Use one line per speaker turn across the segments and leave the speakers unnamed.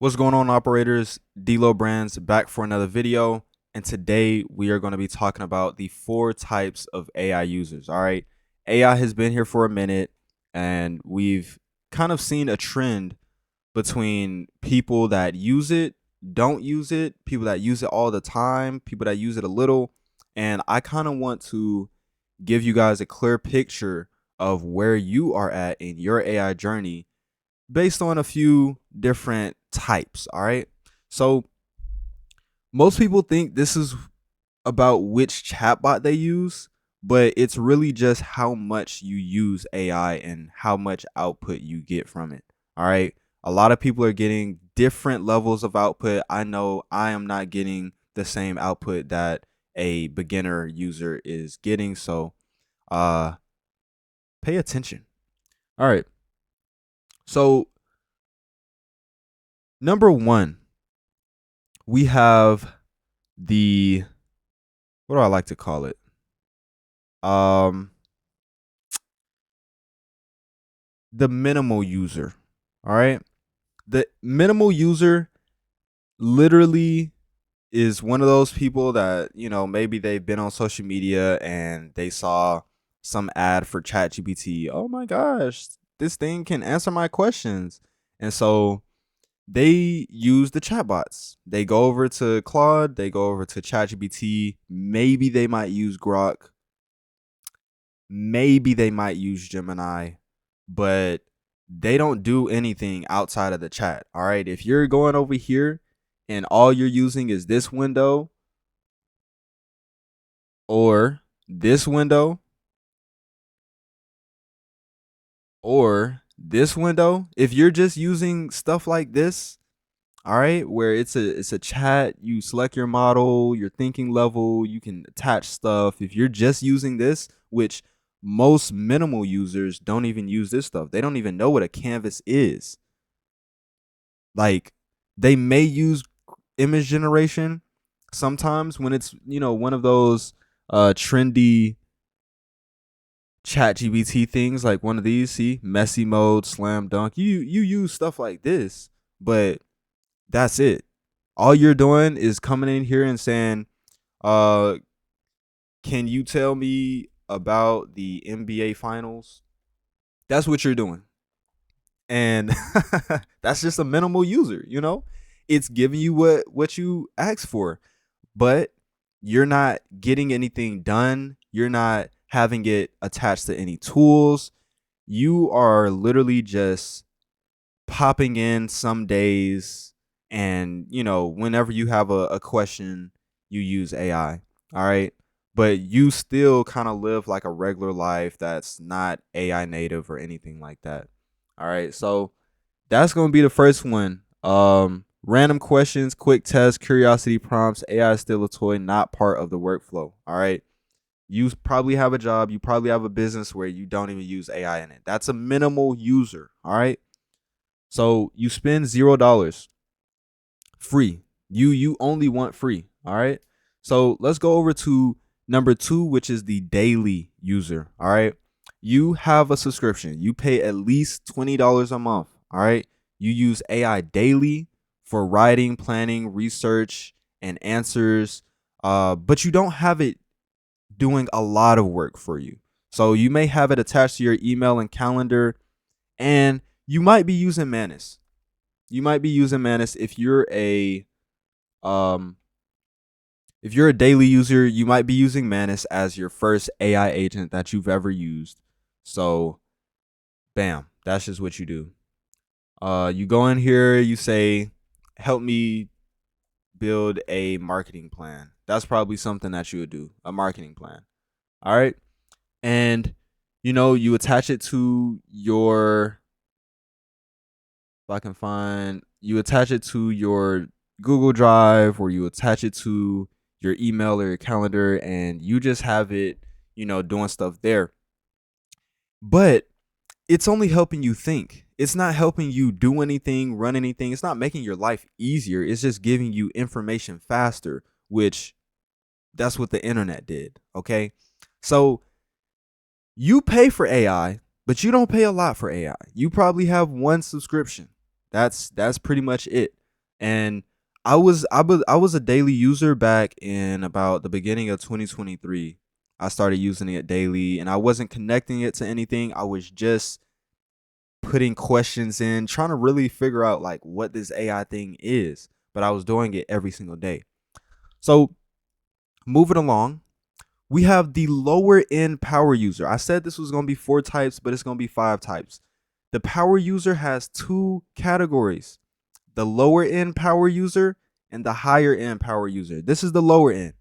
What's going on, operators? D-Lo Brands back for another video. And today we are going to be talking about the four types of AI users. All right. AI has been here for a minute, and we've kind of seen a trend between people that use it, don't use it, people that use it all the time, people that use it a little. And I kind of want to give you guys a clear picture of where you are at in your AI journey based on a few different types. All right. So most people think this is about which chatbot they use, but it's really just how much you use AI and how much output you get from it. All right. A lot of people are getting different levels of output. I know I am not getting the same output that a beginner user is getting. So uh pay attention. All right. So number one, we have the, what do I like to call it? Um, the minimal user. All right. The minimal user literally is one of those people that, maybe they've been on social media and they saw some ad for ChatGPT. Oh my gosh, this thing can answer my questions. And so they use the chatbots. They go over to Claude, they go over to ChatGPT. Maybe they might use Grok. Maybe they might use Gemini, but they don't do anything outside of the chat. All right. If you're going over here and all you're using is this window or this window or this window, if you're just using stuff like this, all right, where it's a chat, you select your model, your thinking level, you can attach stuff. If you're just using this, which most minimal users don't even use this stuff. They don't even know what a canvas is. Like, they may use image generation sometimes when it's, one of those trendy chat GBT things, like one of these, see, messy mode, slam dunk. You use stuff like this, but that's it. All you're doing is coming in here and saying, uh, can you tell me about the NBA finals? That's what you're doing. And that's just a minimal user. It's giving you what you asked for, but you're not getting anything done. You're not having it attached to any tools. You are literally just popping in some days, and whenever you have a question, you use AI. All right. But you still kind of live like a regular life that's not AI native or anything like that. All right. So that's going to be the first one. Random questions, quick tests, curiosity prompts. AI is still a toy, not part of the workflow. All right. You probably have a job, you probably have a business where you don't even use AI in it. That's a minimal user. All right. So you spend $0 free. You only want free. All right. So let's go over to number two, which is the daily user. All right. You have a subscription. You pay at least $20 a month. All right. You use AI daily for writing, planning, research, and answers. But you don't have it doing a lot of work for you. So you may have it attached to your email and calendar, and you might be using Manus. You might be using Manus um if you're a daily user, you might be using Manus as your first AI agent that you've ever used. So bam, that's just what you do. You go in here, you say, help me build a marketing plan. That's probably something that you would do, a marketing plan. All right. And you attach it to your, if I can find, you attach it to your Google Drive, or you attach it to your email or your calendar, and you just have it, doing stuff there. But it's only helping you think. It's not helping you do anything, run anything. It's not making your life easier. It's just giving you information faster, which that's what the internet did. Okay. So you pay for AI, but you don't pay a lot for AI. You probably have one subscription. That's pretty much it. And I was a daily user back in about the beginning of 2023. I started using it daily, and I wasn't connecting it to anything. I was just putting questions in, trying to really figure out like what this AI thing is. But I was doing it every single day. So moving along, we have the lower end power user. I said this was going to be 4 types, but it's going to be 5 types. The power user has 2 categories: the lower end power user and the higher end power user. This is the lower end.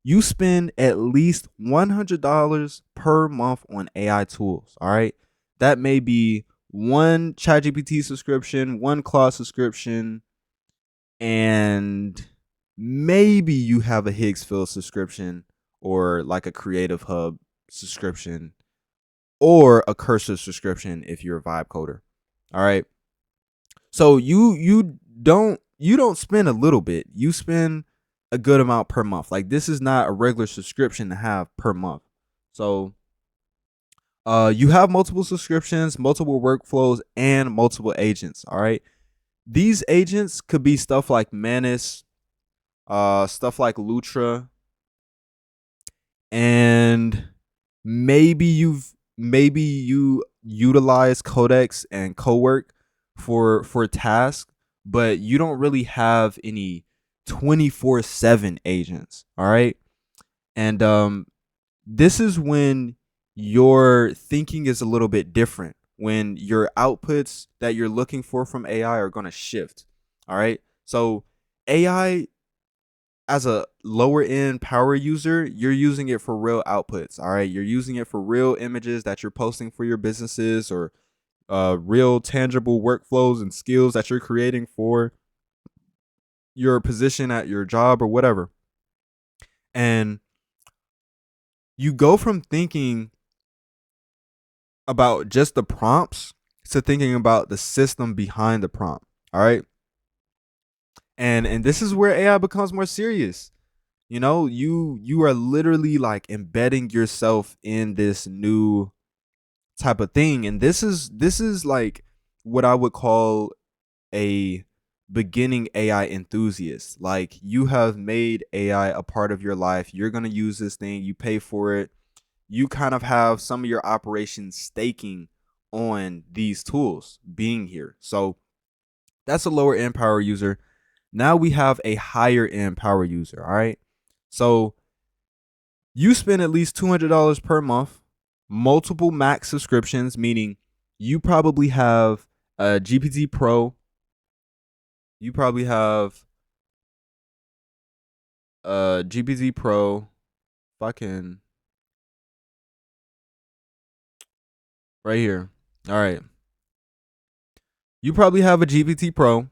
You spend at least $100 per month on AI tools. All right. That may be one ChatGPT subscription, one Claude subscription, and maybe you have a Higgsfield subscription or like a Creative Hub subscription or a Cursor subscription if you're a vibe coder. All right. So you don't spend a little bit. You spend a good amount per month. Like this is not a regular subscription to have per month. So you have multiple subscriptions, multiple workflows, and multiple agents. All right. These agents could be stuff like Manus, stuff like Lutra, and maybe you utilize Codex and Cowork for tasks, but you don't really have any 24/7 agents. All right. And this is when your thinking is a little bit different, when your outputs that you're looking for from AI are going to shift. All right. So AI, as a lower end power user, you're using it for real outputs. All right. You're using it for real images that you're posting for your businesses, or real tangible workflows and skills that you're creating for your position at your job or whatever. And you go from thinking about just the prompts to thinking about the system behind the prompt. All right. And this is where AI becomes more serious. You are literally like embedding yourself in this new type of thing. And this is like what I would call a beginning AI enthusiast. Like you have made AI a part of your life. You're going to use this thing, you pay for it. You kind of have some of your operations staking on these tools being here. So that's a lower end power user. Now we have a higher end power user. All right. So you spend at least $200 per month, multiple max subscriptions, meaning you probably have a GPT Pro. You probably have a GPT Pro, fucking right here. All right. You probably have a GPT Pro.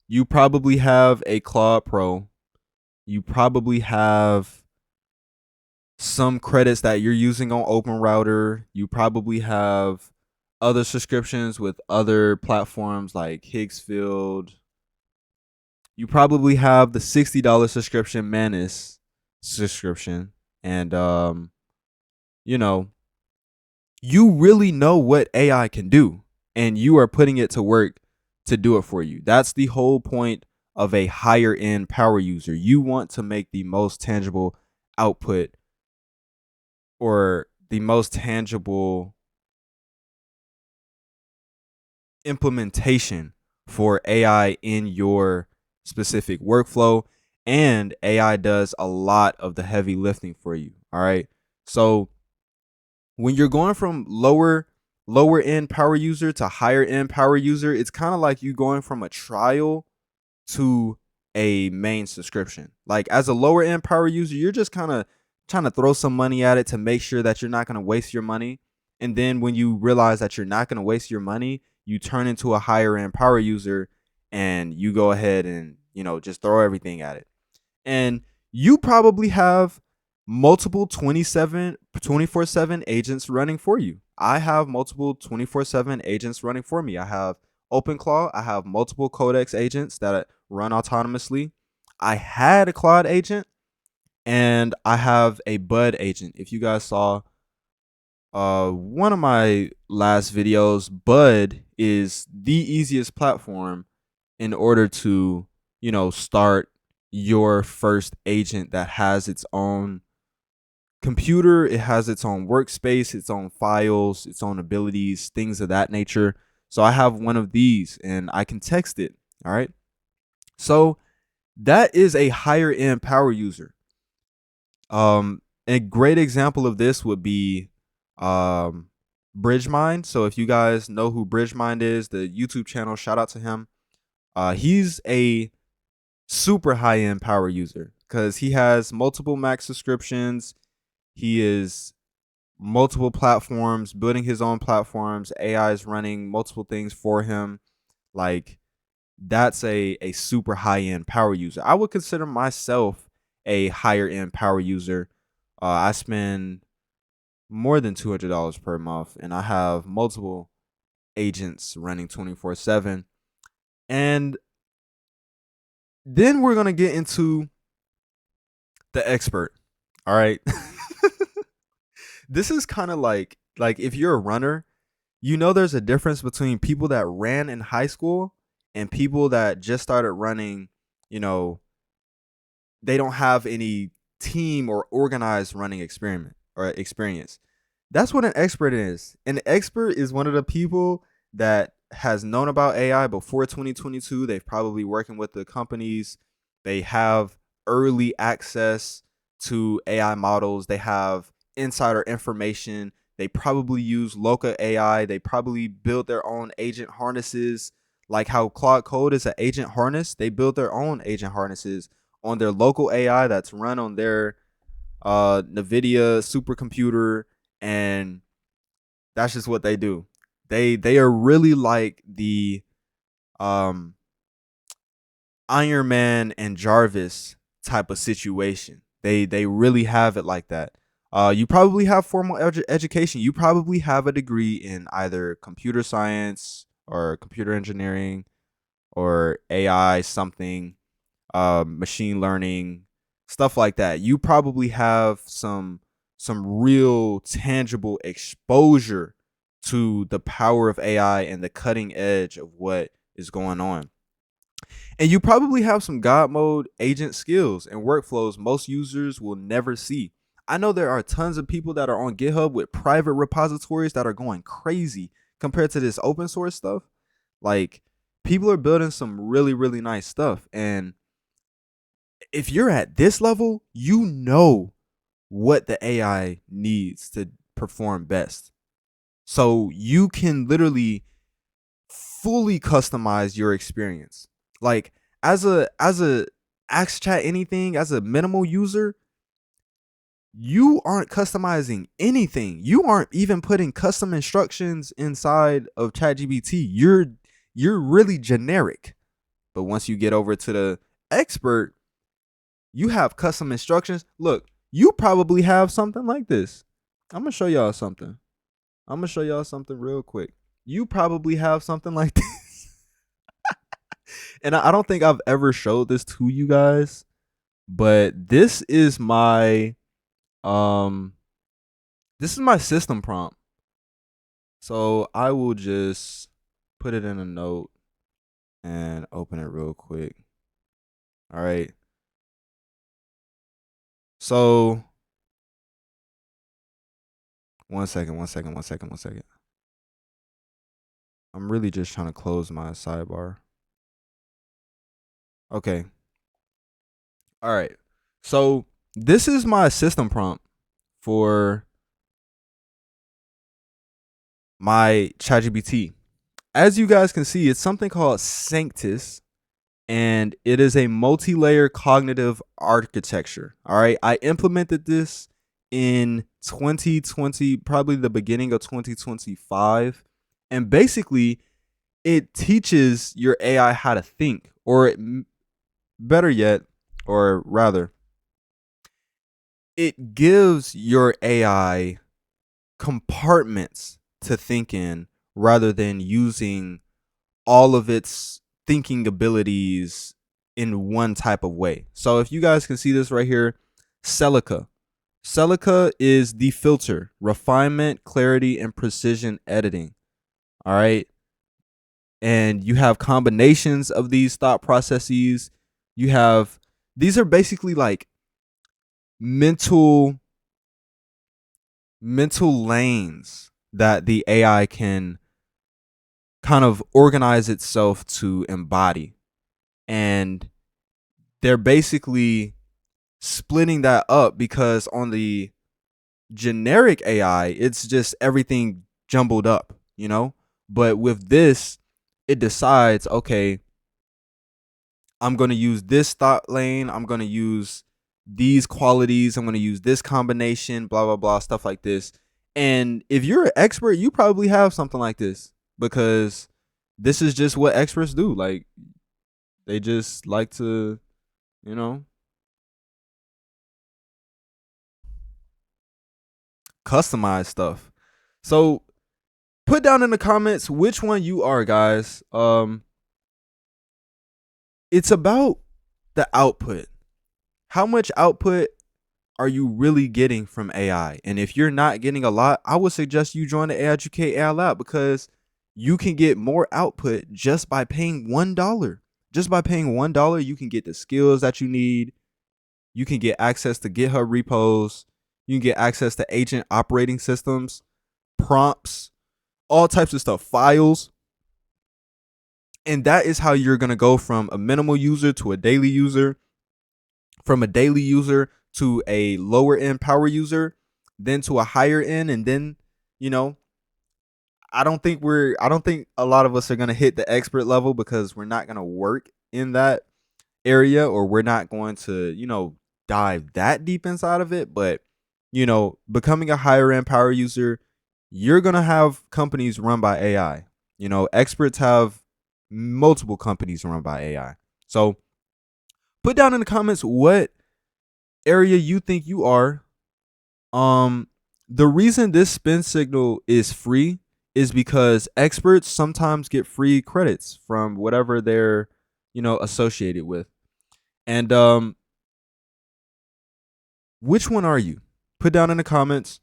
You probably have a Claude Pro. You probably have some credits that you're using on OpenRouter. You probably have other subscriptions with other platforms like Higgsfield. You probably have the $60 subscription, Manus subscription. And you know, you really know what AI can do, and you are putting it to work to do it for you. That's the whole point of a higher end power user. You want to make the most tangible output, or the most tangible implementation for AI in your specific workflow. And AI does a lot of the heavy lifting for you. All right. So when you're going from lower end power user to higher end power user, it's kind of like you going from a trial to a main subscription. Like as a lower end power user, you're just kind of trying to throw some money at it to make sure that you're not going to waste your money. And then when you realize that you're not going to waste your money, you turn into a higher end power user and you go ahead and, just throw everything at it. And you probably have multiple 24/7 agents running for you. I have multiple 24/7 agents running for me. I have OpenClaw. I have multiple Codex agents that run autonomously. I had a Claude agent, and I have a Bud agent. If you guys saw one of my last videos, Bud is the easiest platform in order to, start your first agent that has its own computer, it has its own workspace, its own files, its own abilities, things of that nature. So I have one of these and I can text it. All right. So that is a higher end power user. A great example of this would be Bridgemind. So if you guys know who Bridgemind is, the YouTube channel, shout out to him. He's a super high end power user because he has multiple max subscriptions. He is multiple platforms, building his own platforms. AI is running multiple things for him. Like, that's a super high end power user. I would consider myself a higher end power user. I spend more than $200 per month, and I have multiple agents running 24/7. And then we're gonna get into the expert. All right. This is kind of like if you're a runner, there's a difference between people that ran in high school and people that just started running. you know they don't have any team or organized running experiment or experience. That's what an expert is. An expert is one of the people that has known about AI before 2022. They've probably working with the companies. They have early access to AI models. They have insider information. They probably use local AI. They probably build their own agent harnesses, like how Claude Code is an agent harness. They build their own agent harnesses on their local AI that's run on their NVIDIA supercomputer, and that's just what they do. They are really like the um Iron Man and Jarvis type of situation. They really have it like that. You probably have formal education. You probably have a degree in either computer science or computer engineering or AI something, machine learning, stuff like that. You probably have some real tangible exposure to the power of AI and the cutting edge of what is going on. And you probably have some God mode agent skills and workflows most users will never see. I know there are tons of people that are on GitHub with private repositories that are going crazy compared to this open source stuff. Like, people are building some really, really nice stuff. And if you're at this level, you know what the AI needs to perform best. So you can literally fully customize your experience. Like, as a Ask Chat anything, as a minimal user, you aren't customizing anything. You aren't even putting custom instructions inside of ChatGPT. You're really generic. But once you get over to the expert, you have custom instructions. Look, you probably have something like this. I'm gonna show y'all something. I'm gonna show y'all something real quick. You probably have something like this. And I don't think I've ever showed this to you guys, but um this is my system prompt. So I will just put it in a note and open it real quick. All right. So one second. I'm really just trying to close my sidebar. Okay. All right. So this is my system prompt for my ChatGPT. As you guys can see, it's something called Sanctus, and it is a multi-layer cognitive architecture. All right. I implemented this in 2020, probably the beginning of 2025. And basically, it teaches your AI how to think, or better yet, or rather, it gives your AI compartments to think in rather than using all of its thinking abilities in one type of way. So if you guys can see this right here, Celica. Celica is the filter, refinement, clarity, and precision editing. All right. and you have combinations of these thought processes. You have these are basically like mental lanes that the AI can kind of organize itself to embody. And they're basically splitting that up because on the generic AI, it's just everything jumbled up, you know? But with this, it decides, okay, I'm going to use this thought lane. I'm going to use these qualities. I'm going to use this combination, blah, blah, blah, stuff like this. And if you're an expert, you probably have something like this because this is just what experts do. Like, they just like to, you know, customize stuff. So put down in the comments which one you are, guys. It's about the output. How much output are you really getting from AI? And if you're not getting a lot, I would suggest you join the AI Educate AI Lab because you can get more output just by paying $1. Just by paying $1, you can get the skills that you need. You can get access to GitHub repos. You can get access to agent operating systems, prompts, all types of stuff, files. And that is how you're going to go from a minimal user to a daily user, from a daily user to a lower end power user, then to a higher end. And then, you know, I don't think a lot of us are going to hit the expert level because we're not going to work in that area, or we're not going to, you know, dive that deep inside of it. But, you know, becoming a higher end power user, you're going to have companies run by AI. You know, experts have multiple companies run by AI. So put down in the comments what area you think you are. The reason this spin signal is free is because experts sometimes get free credits from whatever they're, you know, associated with. And which one are you? Put down in the comments.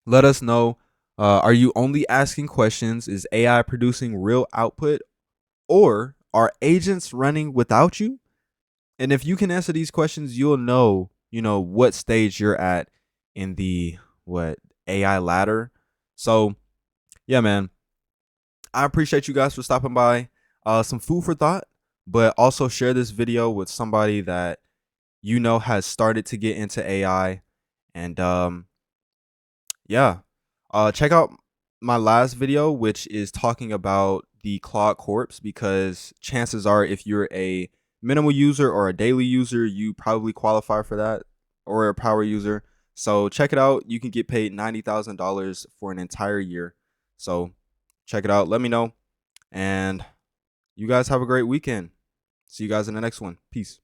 Let us know. Are you only asking questions? Is AI producing real output? Or are agents running without you? And if you can answer these questions, you'll know, you know, what stage you're at in the AI ladder. So yeah, man, I appreciate you guys for stopping by. Some food for thought, but also share this video with somebody that you know has started to get into AI. And yeah, check out my last video, which is talking about the Claude Corpse, because chances are if you're a minimal user or a daily user, you probably qualify for that, or a power user. So check it out. You can get paid $90,000 for an entire year. So check it out. Let me know. And you guys have a great weekend. See you guys in the next one. Peace.